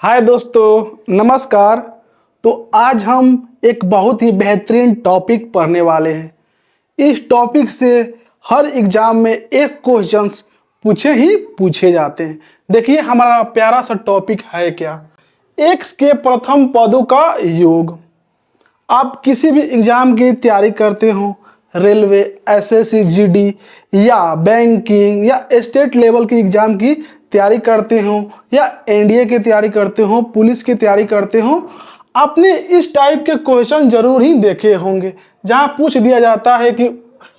हाय दोस्तों, नमस्कार। तो आज हम एक बहुत ही बेहतरीन टॉपिक पढ़ने वाले हैं। इस टॉपिक से हर एग्जाम में एक क्वेश्चंस पूछे ही पूछे जाते हैं। देखिए हमारा प्यारा सा टॉपिक है क्या, एक्स के प्रथम पदों का योग। आप किसी भी एग्जाम की तैयारी करते हो, रेलवे, एसएससी, जीडी या बैंकिंग या स्टेट लेवल की एग्जाम की तैयारी करते हो या एनडीए की तैयारी करते हो, पुलिस की तैयारी करते हो, आपने इस टाइप के क्वेश्चन जरूर ही देखे होंगे जहां पूछ दिया जाता है कि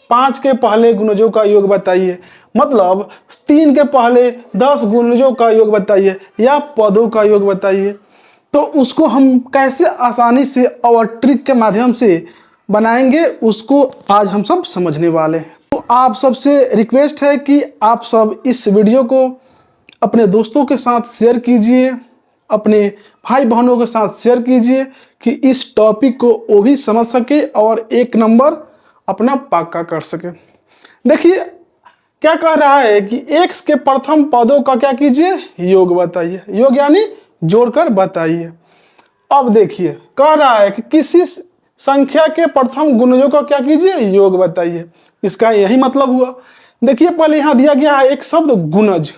5 के पहले गुणजों का योग बताइए, मतलब 3 के पहले 10 गुणजों का योग बताइए या पदों का योग बताइए। तो उसको हम कैसे आसानी से और ट्रिक के माध्यम से बनाएंगे, उसको आज हम सब समझने वाले हैं। तो आप सबसे रिक्वेस्ट है कि आप सब इस वीडियो को अपने दोस्तों के साथ शेयर कीजिए, अपने भाई बहनों के साथ शेयर कीजिए कि इस टॉपिक को वो भी समझ सके और एक नंबर अपना पक्का कर सके। देखिए क्या कह रहा है कि एक्स के प्रथम पदों का क्या कीजिए, योग बताइए। योग यानी जोड़कर बताइए। अब देखिए कह रहा है कि किसी संख्या के प्रथम गुणजों का क्या कीजिए, योग बताइए। इसका यही मतलब हुआ। देखिए पहले यहां दिया गया है एक शब्द गुणज,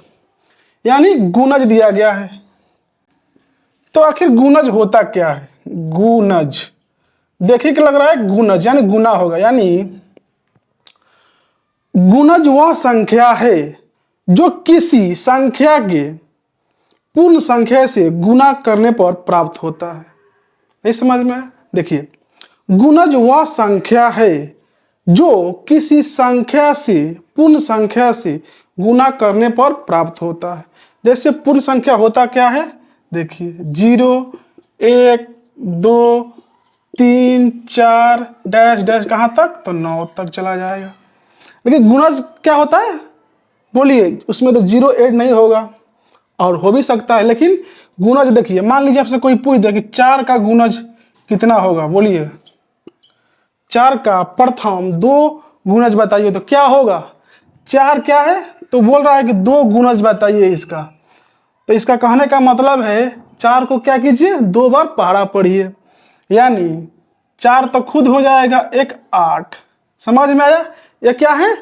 यानी गुणज दिया गया है। तो आखिर गुणज होता क्या है? गुणज देखिए क्या लग रहा है, गुणज यानी गुना होगा, यानी गुणज वह संख्या है जो किसी संख्या के पूर्ण संख्या से गुना करने पर प्राप्त होता है। नहीं समझ में? देखिए गुणज वह संख्या है जो किसी संख्या से पूर्ण संख्या से गुना करने पर प्राप्त होता है। जैसे पूर्ण संख्या होता क्या है, देखिए 0, 1, 2, 3, 4 डैश डैश कहाँ तक, तो 9 तक चला जाएगा। लेकिन गुणज क्या होता है बोलिए, उसमें तो 0 ऐड नहीं होगा, और हो भी सकता है, लेकिन गुणज देखिए मान लीजिए आपसे कोई पूछ दे कि 4 का गुणज कितना होगा, बोलिए 4 का प्रथम 2 गुणज बताइए, तो क्या होगा? 4 क्या है, तो बोल रहा है कि 2 गुणज बताइए इसका। तो इसका कहने का मतलब है 4 को क्या कीजिए, 2 बार पहाड़ा पढ़िए, यानी 4 तो खुद हो जाएगा, एक 8। समझ में आया? ये क्या है,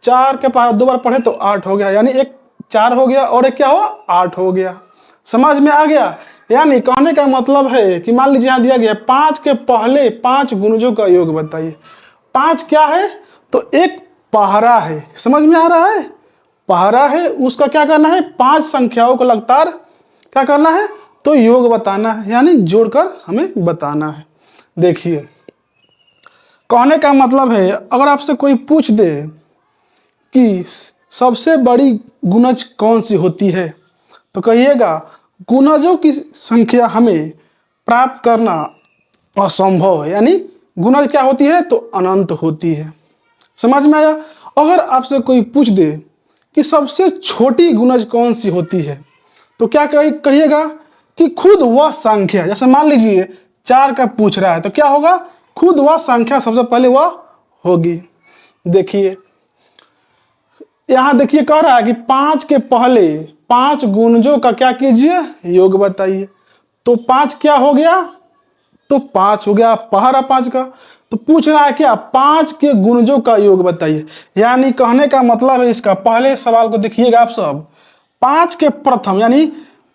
4 के पहाड़ा 2 बार पढ़े तो 8 हो गया, यानी एक 4 हो गया और एक क्या हुआ, 8 हो गया। समझ में आ गया? यानी कहने का मतलब है कि मान लीजिए यहां दिया गया 5 के पहले 5 गुणजों का योग बताइए। 5 क्या है, तो एक पहाड़ा है। समझ में आ रहा है? पहाड़ा है, उसका क्या करना है, 5 संख्याओं को लगातार क्या करना है, तो योग बताना है, यानी जोड़कर हमें बताना है। देखिए कहने का मतलब है अगर आपसे कोई पूछ दे कि सबसे बड़ी गुणज कौन सी होती है, तो कहिएगा गुणजों की संख्या हमें प्राप्त करना असंभव है, यानी गुणज क्या होती है, तो अनंत होती है। समझ में आया? अगर आपसे कोई पूछ दे कि सबसे छोटी गुणज कौन सी होती है, तो क्या कहिएगा कि खुद वह संख्या, जैसे मान लीजिए 4 का पूछ रहा है, तो क्या होगा, खुद वह संख्या सबसे पहले वह होगी। देखिए यहां देखिए कह रहा है कि 5 के पहले 5 गुणजों का क्या कीजिए, योग बताइए। तो 5 क्या हो गया, तो 5 हो गया पहाड़ा 5 का। तो पूछ रहा है क्या, 5 के गुणजों का योग बताइए। यानी कहने का मतलब है इसका, पहले सवाल को देखिएगा आप सब, 5 के प्रथम यानी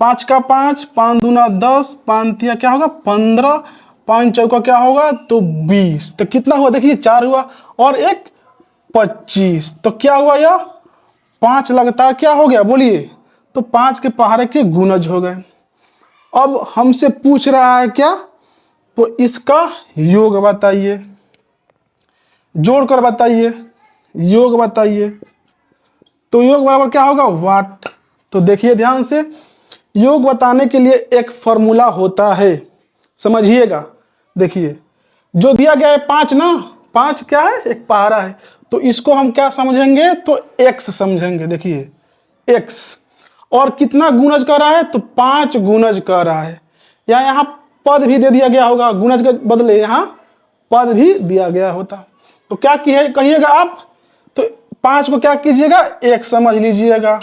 5 का 5, 5 दूना 10, 5 तिया क्या होगा 15, 5 चौका क्या होगा, तो 20। तो कितना हुआ देखिए, 4 हुआ और एक 25। तो क्या हुआ, यह 5 लगातार क्या हो गया बोलिए, तो 5 के पहाड़े के गुणज हो गए। अब हमसे पूछ रहा है क्या, तो इसका योग बताइए, जोड़कर बताइए, योग बताइए। तो योग बराबर क्या होगा, वाट। तो देखिए ध्यान से, योग बताने के लिए एक फॉर्मूला होता है, समझिएगा। देखिए जो दिया गया है 5 ना, 5 क्या है, एक पहाड़ा है, तो इसको हम क्या समझेंगे, तो x समझेंगे। देखिए x, और कितना गुणज कर रहा है, तो 5 गुणज कर रहा है। या यहाँ पद भी दे दिया गया होगा, गुणज के बदले यहाँ पद भी दिया गया होता। तो क्या कहिएगा आप, तो 5 को क्या कीजिएगा, 1 समझ लीजिएगा।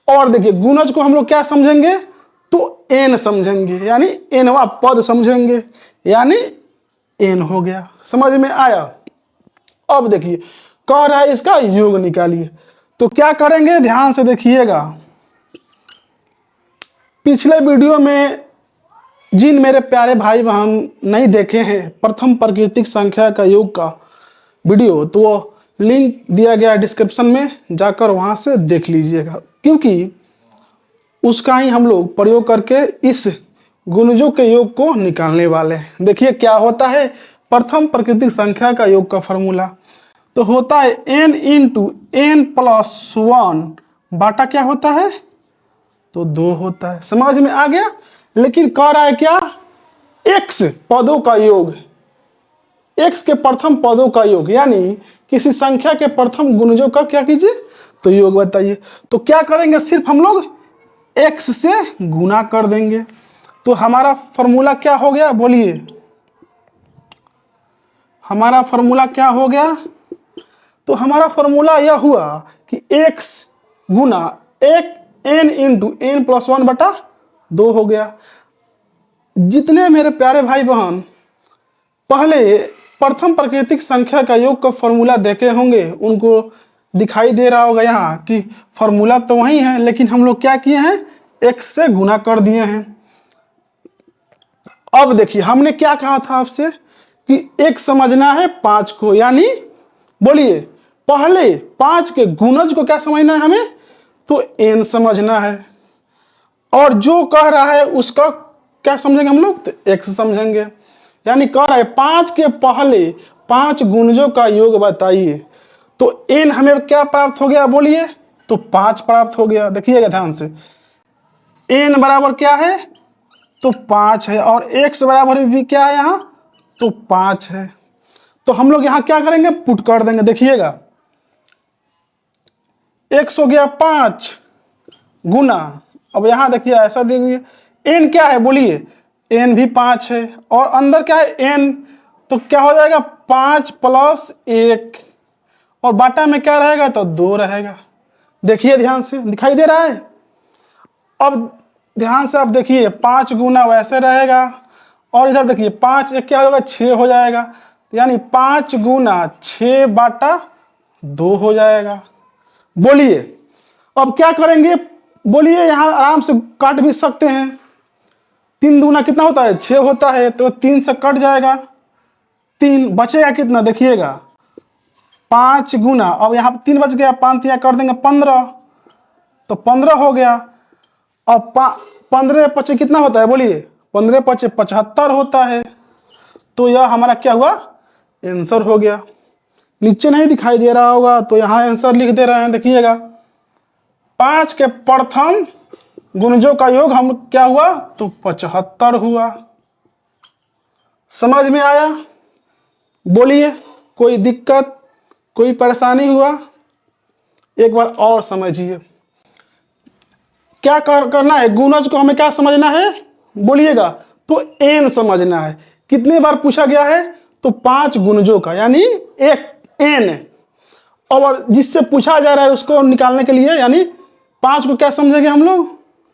और देखिए गुणज को हम लोग क्या समझेंगे, तो एन समझेंगे, यानी एनवा पद समझेंगे, यानी एन हो गया। समझ में आया? अब देखिए कह रहा है इसका योग निकालिए, तो क्या करेंगे ध्यान से देखिएगा। पिछले वीडियो में जिन मेरे प्यारे भाई बहन नहीं देखे हैं प्रथम प्राकृतिक संख्या का योग का वीडियो, तो वो लिंक दिया गया डिस्क्रिप्शन में, जाकर वहां से देख लीजिएगा, क्योंकि उसका ही हम लोग प्रयोग करके इस गुणजों के योग को निकालने वाले हैं। देखिए क्या होता है प्रथम प्राकृतिक संख्या का योग का फॉर्मूला, तो होता है n इंटू एन प्लस 1 बाटा क्या होता है, तो 2 होता है। समझ में आ गया? लेकिन कह रहा है क्या, x पदों का योग, x के प्रथम पदों का योग, यानी किसी संख्या के प्रथम गुणजों का क्या कीजिए, तो योग बताइए। तो क्या करेंगे, सिर्फ हम लोग x से गुना कर देंगे। तो हमारा फॉर्मूला क्या हो गया, बोलिए हमारा फॉर्मूला क्या हो गया? तो हमारा फॉर्मूला यह हुआ कि x गुना एक n इंटू एन प्लस 1 बटा 2 हो गया। जितने मेरे प्यारे भाई बहन पहले प्रथम प्राकृतिक संख्या का योग का फॉर्मूला देखे होंगे, उनको दिखाई दे रहा होगा यहाँ कि फॉर्मूला तो वही है, लेकिन हम लोग क्या किए हैं, x से गुना कर दिए हैं। अब देखिए हमने क्या कहा था आपसे कि x समझना है 5 को, यानी बोलिए पहले 5 के गुणज को क्या समझना है हमें, तो n समझना है, और जो कह रहा है उसका क्या समझेंगे हम लोग, तो x समझेंगे। यानी कह रहा है 5 के पहले 5 गुणजों का योग बताइए, तो n हमें क्या प्राप्त हो गया, बोलिए, तो 5 प्राप्त हो गया। देखिएगा ध्यान से, n बराबर क्या है, तो 5 है, और x बराबर भी क्या है यहाँ, तो 5 है। तो हम लोग यहाँ क्या करेंगे, पुट कर देंगे। देखिएगा x हो गया 5 गुना, अब यहाँ देखिए ऐसा देखिए n क्या है, बोलिए n भी 5 है, और अंदर क्या है n, तो क्या हो जाएगा 5 प्लस 1, और बाटा में क्या रहेगा, तो 2 रहेगा। देखिए ध्यान से, दिखाई दे रहा है? अब ध्यान से आप देखिए 5 गुना वैसे रहेगा, और इधर देखिए 5 एक क्या होगा, 6 हो जाएगा, यानी 5 गुना 6 बाटा 2 हो जाएगा। बोलिए अब क्या करेंगे, बोलिए यहाँ आराम से काट भी सकते हैं, 3 दूना कितना होता है, 6 होता है, तो 3 से कट जाएगा, 3 बचेगा कितना, देखिएगा 5 गुना, अब यहाँ 3 बच गया, 5 यहाँ कर देंगे 15, तो 15 हो गया। अब 15 पचे कितना होता है, बोलिए 15 पचे 75 होता है। तो यह हमारा क्या हुआ, आंसर हो गया। नीचे नहीं दिखाई दे रहा होगा, तो यहाँ आंसर लिख दे रहे हैं। देखिएगा 5 के प्रथम गुणजों का योग हम क्या हुआ, तो 75 हुआ। समझ में आया? बोलिए कोई दिक्कत, कोई परेशानी हुआ? एक बार और समझिए, क्या करना है, गुणज को हमें क्या समझना है, बोलिएगा, तो n समझना है। कितने बार पूछा गया है, तो 5 गुणजों का, यानी एक n, और जिससे पूछा जा रहा है उसको निकालने के लिए, यानी 5 को क्या समझेंगे हम लोग,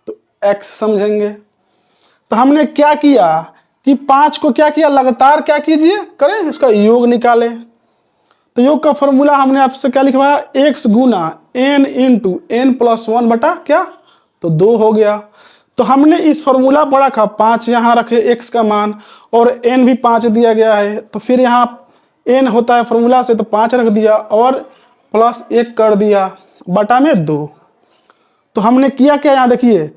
तो x समझेंगे। तो हमने क्या किया कि 5 को क्या किया, लगातार क्या कीजिए करें, इसका योग निकालें। तो योग का फॉर्मूला हमने आपसे क्या लिखवाया, x गुना n इंटू एन प्लस 1 बटा क्या, तो 2 हो गया। तो हमने इस फॉर्मूला पर रखा 5 यहाँ रखे x का मान, और n भी 5 दिया गया है, तो फिर यहाँ n होता है फॉर्मूला से, तो 5 रख दिया और प्लस 1 कर दिया बटा में 2। तो हमने किया क्या, यहाँ देखिए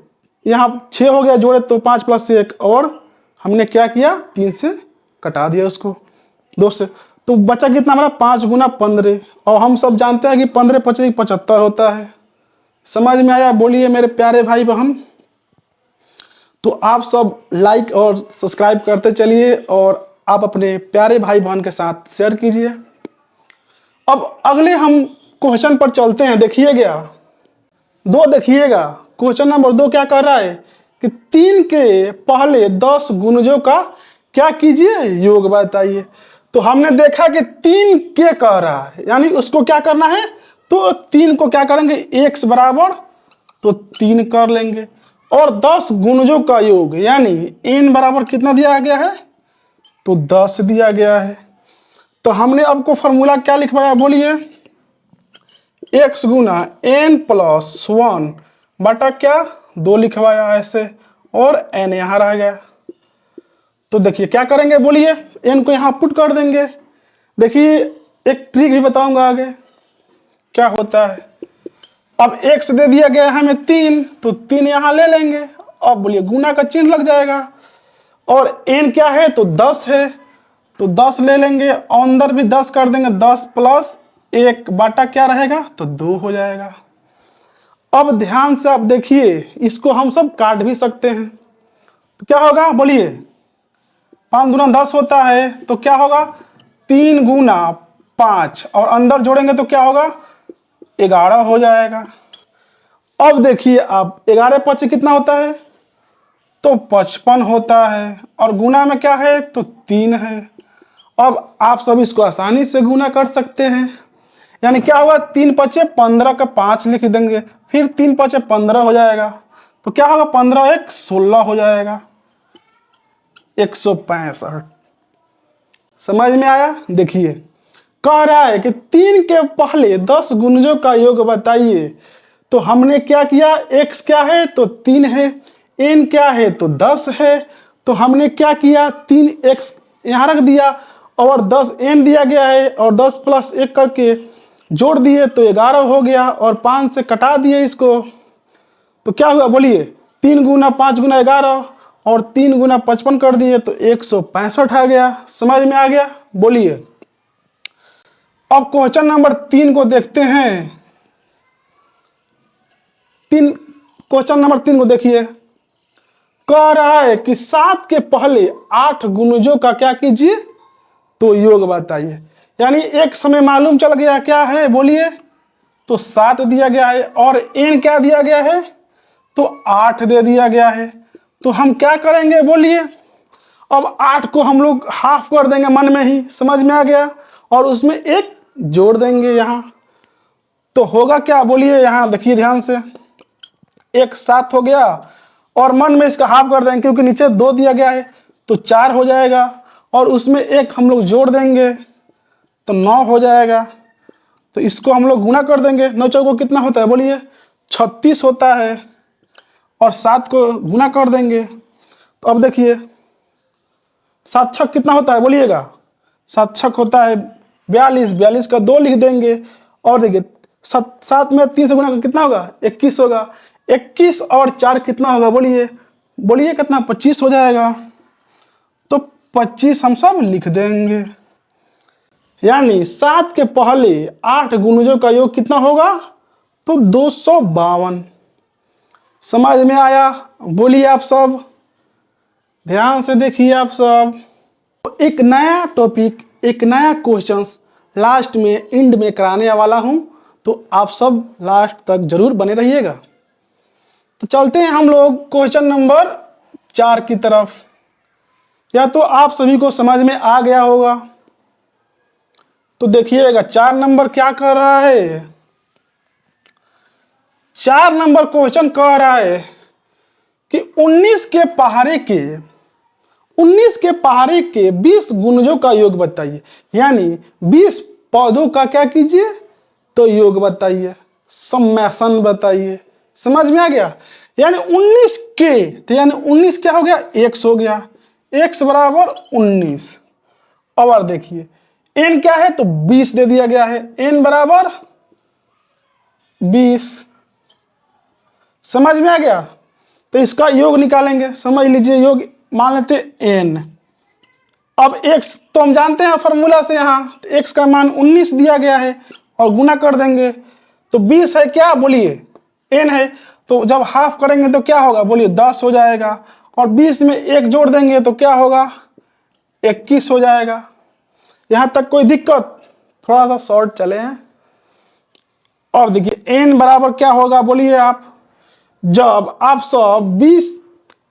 यहाँ 6 हो गया जोड़े, तो 5 प्लस 1, और हमने क्या किया 3 से कटा दिया उसको 2 से, तो बचा कितना हमारा 5 गुना 15, और हम सब जानते हैं कि 15 पचे 75 होता है। समझ में आया? बोलिए मेरे प्यारे भाई बहन। तो आप सब लाइक और सब्सक्राइब करते चलिए, और आप अपने प्यारे भाई बहन के साथ शेयर कीजिए। अब अगले हम क्वेश्चन पर चलते हैं। देखिएगा 2, देखिएगा क्वेश्चन नंबर 2 क्या कर रहा है कि 3 के पहले 10 गुणजों का क्या कीजिए, योग बताइए। तो हमने देखा कि 3 के कह रहा है, यानी उसको क्या करना है, तो 3 को क्या करेंगे, x बराबर तो 3 कर लेंगे, और 10 गुणजों का योग, यानी n बराबर कितना दिया गया है, तो 10 दिया गया है। तो हमने आपको फॉर्मूला क्या लिखवाया, बोलिए, x गुना n प्लस 1 बटा क्या 2 लिखवाया ऐसे, और n यहाँ रह गया। तो देखिए क्या करेंगे, बोलिए, n को यहाँ पुट कर देंगे। देखिए एक ट्रिक भी बताऊंगा आगे क्या होता है। अब x दे दिया गया है हमें 3, तो 3 यहाँ ले लेंगे। अब बोलिए गुना का चिन्ह लग जाएगा, और n क्या है, तो 10 है, तो 10 ले लेंगे, अंदर भी 10 कर देंगे, 10 प्लस 1 बाटा क्या रहेगा, तो 2 हो जाएगा। अब ध्यान से आप देखिए, इसको हम सब काट भी सकते हैं, तो क्या होगा, बोलिए, 5 दूना 10 होता है, तो क्या होगा, 3 गुना 5, और अंदर जोड़ेंगे तो क्या होगा, 11 हो जाएगा। अब देखिए आप, 11 5 कितना होता है, तो 55 होता है, और गुना में क्या है, तो 3 है। अब आप सब इसको आसानी से गुना कर सकते हैं, यानी क्या होगा, 3 5 15 का 5 लिख देंगे, फिर 3 5 15 हो जाएगा, तो क्या होगा, 15 1 16 हो जाएगा, 165। समझ में आया। देखिए कह रहा है कि 3 के पहले 10 गुणजों का योग बताइए। तो हमने क्या किया, x क्या है, तो 3 है, n क्या है, तो 10 है, तो हमने क्या किया, 3x यहाँ रख दिया, और 10 n दिया गया है, और 10 प्लस 1 करके जोड़ दिए तो 11 हो गया, और 5 से कटा दिए इसको, तो क्या हुआ, बोलिए, 3 गुना 5 गुना 11, और 3 गुना 55 कर दिए तो 165 आ गया। समझ में आ गया। बोलिए अब क्वेश्चन नंबर 3 को देखते हैं। क्वेश्चन नंबर 3 को देखिए, कह रहा है कि 7 के पहले 8 गुणजों का क्या कीजिए, तो योग बताइए। यानी एक समय मालूम चल गया क्या है, बोलिए, तो 7 दिया गया है, और n क्या दिया गया है, तो 8 दे दिया गया है। तो हम क्या करेंगे, बोलिए, अब 8 को हम लोग हाफ कर देंगे मन में ही, समझ में आ गया, और उसमें 1 जोड़ देंगे यहाँ, तो होगा क्या, बोलिए, यहाँ देखिए ध्यान से, 1 7 हो गया, और मन में इसका हाफ कर देंगे क्योंकि नीचे 2 दिया गया है, तो 4 हो जाएगा, और उसमें 1 हम लोग जोड़ देंगे तो 9 हो जाएगा। तो इसको हम लोग गुना कर देंगे, 9 चौको कितना होता है, बोलिए, 36 होता है, और 7 को गुना कर देंगे, तो अब देखिए 7 छक कितना होता है, बोलिएगा, 7 छक होता है 42, 42 का 2 लिख देंगे, और देखिए 7 में 3 से गुना कर कितना होगा, 21 होगा, 21 और 4 कितना होगा, बोलिए, बोलिए कितना, 25 हो जाएगा। तो 25 हम सब लिख देंगे, यानी 7 के पहले 8 गुणजों का योग कितना होगा, तो 252। समझ में आया। बोलिए आप सब, ध्यान से देखिए आप सब। तो एक नया टॉपिक, एक नया क्वेश्चंस लास्ट में, एंड में कराने वाला हूं, तो आप सब लास्ट तक जरूर बने रहिएगा। तो चलते हैं हम लोग क्वेश्चन नंबर 4 की तरफ। या तो आप सभी को समझ में आ गया होगा, तो देखिएगा 4 नंबर क्या कह रहा है। 4 नंबर क्वेश्चन कह रहा है कि 19 के पहाड़े के 20 गुणजों का योग बताइए। यानी 20 पौधों का क्या कीजिए, तो योग बताइए, सम्मेशन बताइए। समझ में आ गया। यानी 19 के, तो यानी 19 क्या हो गया, x हो गया, x बराबर 19। और देखिए n क्या है, तो 20 दे दिया गया है, n बराबर 20। समझ में आ गया। तो इसका योग निकालेंगे, समझ लीजिए, योग मान लेते n। अब x तो हम जानते हैं फॉर्मूला से, यहाँ तो x का मान 19 दिया गया है, और गुना कर देंगे तो 20 है क्या, बोलिए, n है, तो जब हाफ करेंगे तो क्या होगा, बोलिए, 10 हो जाएगा, और 20 में 1 जोड़ देंगे तो क्या होगा, 21 हो जाएगा। यहाँ तक कोई दिक्कत, थोड़ा सा शॉर्ट चले हैं। अब देखिए n बराबर क्या होगा, बोलिए आप, जब आप सब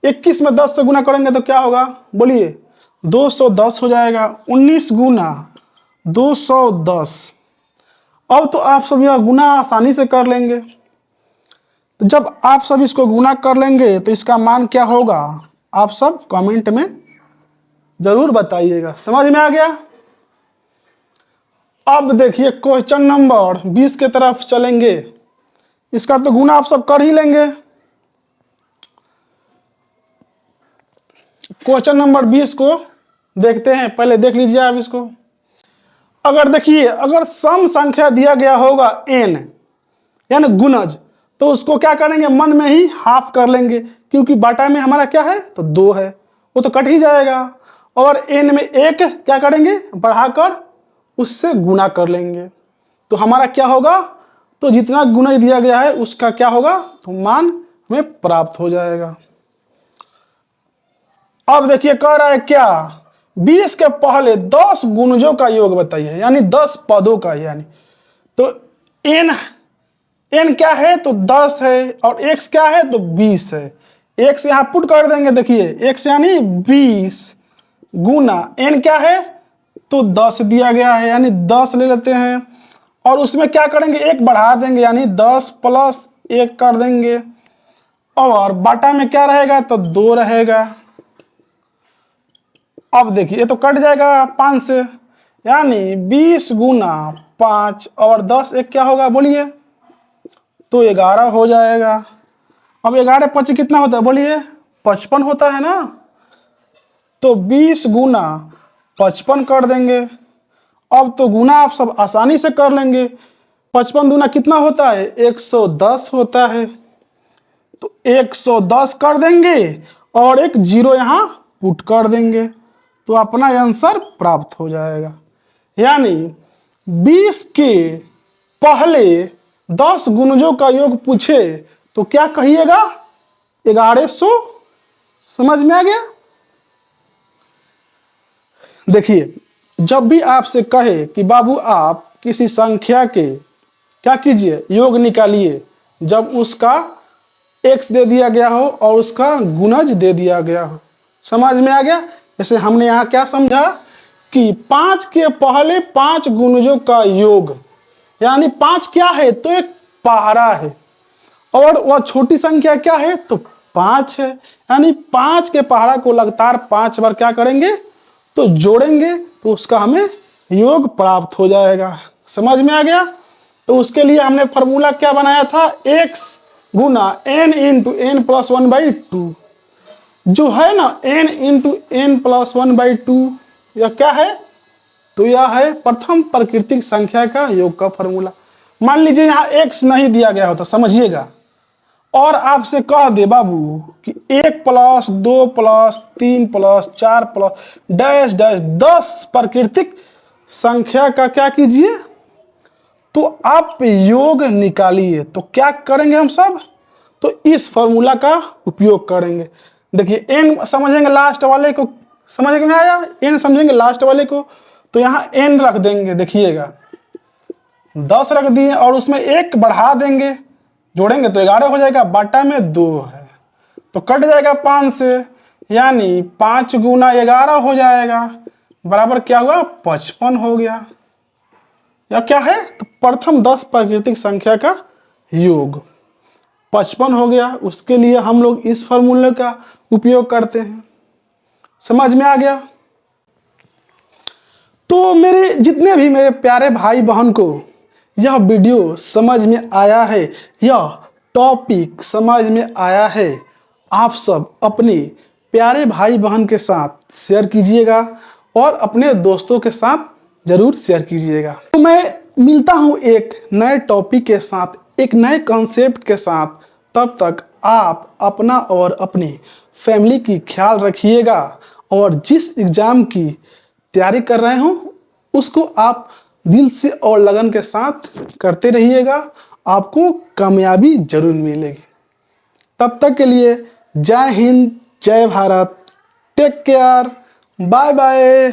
21 में 10 से गुना करेंगे तो क्या होगा, बोलिए, 210 हो जाएगा। 19 गुना 210। अब तो आप सब यह गुना आसानी से कर लेंगे। तो जब आप सब इसको गुना कर लेंगे तो इसका मान क्या होगा, आप सब कमेंट में जरूर बताइएगा। समझ में आ गया? अब देखिए क्वेश्चन नंबर 20 के तरफ चलेंगे। इसका तो गुना आप सब कर ही लेंगे। क्वेश्चन नंबर 20 को देखते हैं, पहले देख लीजिए आप इसको। अगर देखिए, अगर सम संख्या दिया गया होगा n, यानी गुणज, तो उसको क्या करेंगे, मन में ही हाफ कर लेंगे, क्योंकि बाटा में हमारा क्या है, तो 2 है, वो तो कट ही जाएगा। और n में 1 क्या करेंगे, बढ़ाकर उससे गुना कर लेंगे, तो हमारा क्या होगा, तो जितना गुना दिया गया है उसका क्या होगा, तो मान हमें प्राप्त हो जाएगा। अब देखिए कह रहा है क्या, 20 के पहले 10 गुणजों का योग बताइए, यानी 10 पदों का, यानी तो n क्या है, तो 10 है, और x क्या है, तो 20 है। x यहाँ पुट कर देंगे, देखिए x यानी 20 गुना n क्या है, तो 10 दिया गया है, यानी 10 ले लेते हैं, और उसमें क्या करेंगे, 1 बढ़ा देंगे, यानी 10 प्लस 1 कर देंगे, और बाटा में क्या रहेगा, तो 2 रहेगा। अब देखिए ये तो कट जाएगा 5 से, यानी 20 गुना 5 और 10 एक क्या होगा, बोलिए, तो 11 हो जाएगा। अब 11 5 कितना होता है, बोलिए, 55 होता है ना, तो 20 गुना 55 कर देंगे। अब तो गुना आप सब आसानी से कर लेंगे, 55 दूना कितना होता है, 110 होता है, तो 110 कर देंगे, और एक 0 यहाँ पुट कर देंगे, तो अपना आंसर प्राप्त हो जाएगा। यानी 20 के पहले 10 गुणजों का योग पूछे तो क्या कहिएगा, 1100। समझ में आ गया? देखिए, जब भी आपसे कहे कि बाबू आप किसी संख्या के क्या कीजिए, योग निकालिए, जब उसका x दे दिया गया हो और उसका गुणज दे दिया गया हो। समझ में आ गया? जैसे हमने यहाँ क्या समझा कि 5 के पहले 5 गुणजों का योग, यानी 5 क्या है, तो एक पहाड़ा है, और वह छोटी संख्या क्या है, तो 5 है, यानी 5 के पहाड़ा को लगातार 5 बार क्या करेंगे, तो जोड़ेंगे, तो उसका हमें योग प्राप्त हो जाएगा। समझ में आ गया? तो उसके लिए हमने फॉर्मूला क्या बनाया था, x गुना n इंटू n प्लस 1/2, जो है ना n इंटू n प्लस 1/2, यह क्या है, तो यह है प्रथम प्राकृतिक संख्या का योग का फॉर्मूला। मान लीजिए यहाँ x नहीं दिया गया होता, समझिएगा, और आपसे कह दे बाबू कि 1 plus 2 plus 3 plus 4 plus dash dash 10 प्राकृतिक संख्या का क्या कीजिए, तो आप योग निकालिए, तो क्या करेंगे हम सब, तो इस फॉर्मूला का उपयोग करेंगे। देखिए n समझेंगे लास्ट वाले को, समझ में आया, n समझेंगे लास्ट वाले को, तो यहाँ n रख देंगे, देखिएगा 10 रख दिए, और उसमें 1 बढ़ा देंगे, जोड़ेंगे तो 11 हो जाएगा, बाटा में 2 है, तो कट जाएगा 5 से, यानी 5 गुना 11 हो जाएगा, बराबर क्या हुआ, 55 हो गया। या क्या है, तो प्रथम 10 प्राकृतिक संख्या का योग 55 हो गया। उसके लिए हम लोग इस फॉर्मूले का उपयोग करते हैं। समझ में आ गया? तो मेरे जितने भी मेरे प्यारे भाई बहन को यह वीडियो समझ में आया है, यह टॉपिक समझ में आया है, आप सब अपने प्यारे भाई बहन के साथ शेयर कीजिएगा, और अपने दोस्तों के साथ जरूर शेयर कीजिएगा। तो मैं मिलता हूं एक नए टॉपिक के साथ, एक नए कॉन्सेप्ट के साथ। तब तक आप अपना और अपनी फैमिली की ख्याल रखिएगा, और जिस एग्ज़ाम की तैयारी कर रहे हो उसको आप दिल से और लगन के साथ करते रहिएगा, आपको कामयाबी जरूर मिलेगी। तब तक के लिए जय हिंद, जय Bharat, take care, bye bye.